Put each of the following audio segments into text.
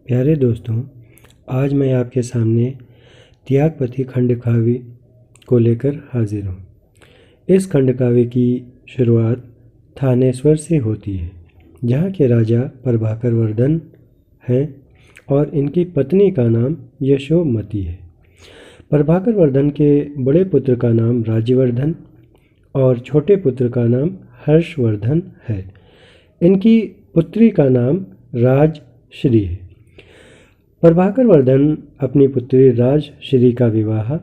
प्यारे दोस्तों, आज मैं आपके सामने त्यागपति खंडकाव्य को लेकर हाजिर हूँ। इस खंडकाव्य की शुरुआत थानेश्वर से होती है, जहाँ के राजा प्रभाकर वर्धन हैं और इनकी पत्नी का नाम यशोमती है। प्रभाकर वर्धन के बड़े पुत्र का नाम राज्यवर्धन और छोटे पुत्र का नाम हर्षवर्धन है। इनकी पुत्री का नाम राजश्री है। प्रभाकर वर्धन अपनी पुत्री राजश्री का विवाह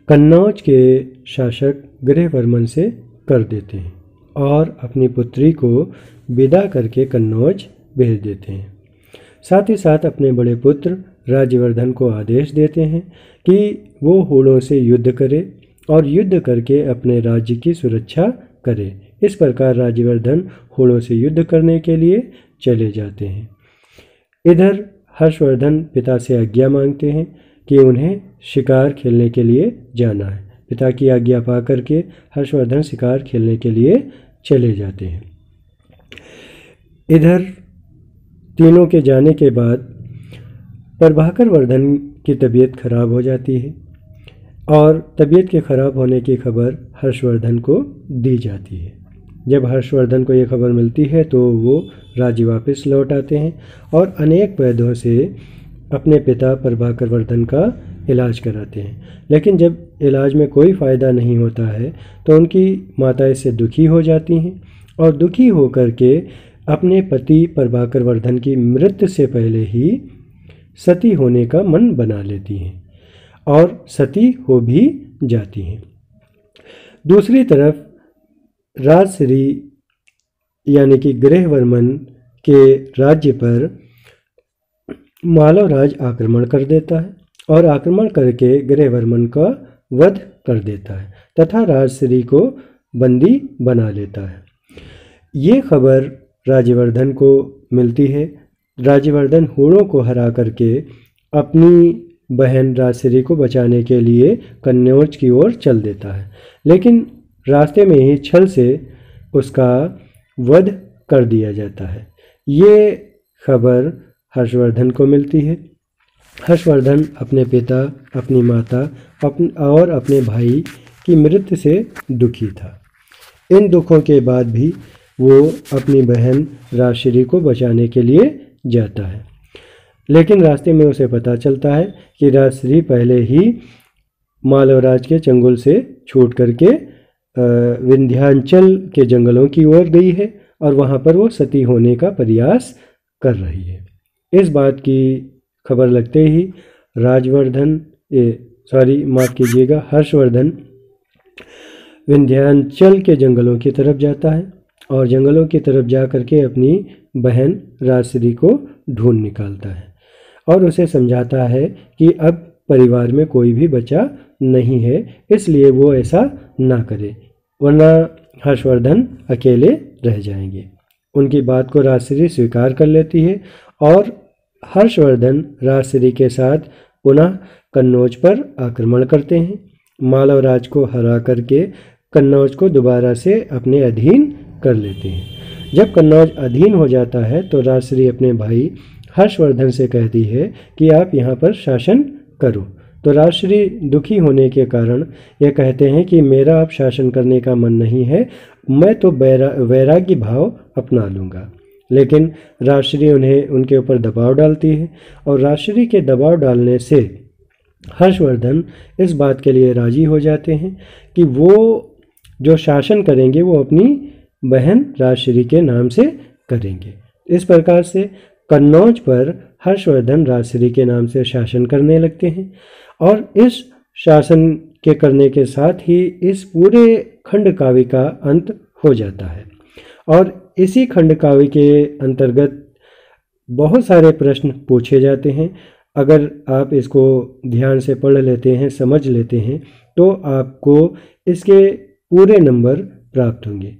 कन्नौज के शासक गृहवर्मन से कर देते हैं और अपनी पुत्री को विदा करके कन्नौज भेज देते हैं। साथ ही साथ अपने बड़े पुत्र राज्यवर्धन को आदेश देते हैं कि वो हुणों से युद्ध करे और युद्ध करके अपने राज्य की सुरक्षा करे। इस प्रकार राज्यवर्धन हुणों से युद्ध करने के लिए चले जाते हैं। इधर हर्षवर्धन पिता से आज्ञा मांगते हैं कि उन्हें शिकार खेलने के लिए जाना है। पिता की आज्ञा पा करके हर्षवर्धन शिकार खेलने के लिए चले जाते हैं। इधर तीनों के जाने के बाद प्रभाकर वर्धन की तबीयत खराब हो जाती है और तबीयत के खराब होने की खबर हर्षवर्धन को दी जाती है। जब हर्षवर्धन को ये खबर मिलती है तो वो राज्य वापस लौट आते हैं और अनेक वैद्यों से अपने पिता प्रभाकर वर्धन का इलाज कराते हैं। लेकिन जब इलाज में कोई फ़ायदा नहीं होता है तो उनकी माता इससे दुखी हो जाती हैं और दुखी होकर के अपने पति प्रभाकर वर्धन की मृत्यु से पहले ही सती होने का मन बना लेती हैं और सती हो भी जाती हैं। दूसरी तरफ राजश्री यानी कि गृहवर्मन के राज्य पर मालवराज आक्रमण कर देता है और आक्रमण करके गृहवर्मन का वध कर देता है तथा राजश्री को बंदी बना लेता है। ये खबर राज्यवर्धन को मिलती है। राज्यवर्धन हुणों को हरा करके अपनी बहन राजश्री को बचाने के लिए कन्नौज की ओर चल देता है, लेकिन रास्ते में ही छल से उसका वध कर दिया जाता है। ये खबर हर्षवर्धन को मिलती है। हर्षवर्धन अपने पिता, अपनी माता और अपने भाई की मृत्यु से दुखी था। इन दुखों के बाद भी वो अपनी बहन राजश्री को बचाने के लिए जाता है, लेकिन रास्ते में उसे पता चलता है कि राजश्री पहले ही मालवराज के चंगुल से छूट करके विंध्याचल के जंगलों की ओर गई है और वहाँ पर वो सती होने का प्रयास कर रही है। इस बात की खबर लगते ही हर्षवर्धन विंध्याचल के जंगलों की तरफ जाता है और जंगलों की तरफ जा करके अपनी बहन राजश्री को ढूंढ निकालता है और उसे समझाता है कि अब परिवार में कोई भी बचा नहीं है, इसलिए वो ऐसा ना करे वरना हर्षवर्धन अकेले रह जाएंगे। उनकी बात को राजश्री स्वीकार कर लेती है और हर्षवर्धन राजश्री के साथ पुनः कन्नौज पर आक्रमण करते हैं। मालवराज को हरा करके कन्नौज को दोबारा से अपने अधीन कर लेते हैं। जब कन्नौज अधीन हो जाता है तो राजश्री अपने भाई हर्षवर्धन से कहती है कि आप यहाँ पर शासन करो। तो राजश्री दुखी होने के कारण ये कहते हैं कि मेरा अब शासन करने का मन नहीं है, मैं तो वैराग्य भाव अपना लूँगा। लेकिन राजश्री उन्हें उनके ऊपर दबाव डालती है और राजश्री के दबाव डालने से हर्षवर्धन इस बात के लिए राजी हो जाते हैं कि वो जो शासन करेंगे वो अपनी बहन राजश्री के नाम से करेंगे। इस प्रकार से कन्नौज पर हर्षवर्धन राजश्री के नाम से शासन करने लगते हैं और इस शासन के करने के साथ ही इस पूरे खंडकाव्य का अंत हो जाता है। और इसी खंडकाव्य के अंतर्गत बहुत सारे प्रश्न पूछे जाते हैं। अगर आप इसको ध्यान से पढ़ लेते हैं, समझ लेते हैं, तो आपको इसके पूरे नंबर प्राप्त होंगे।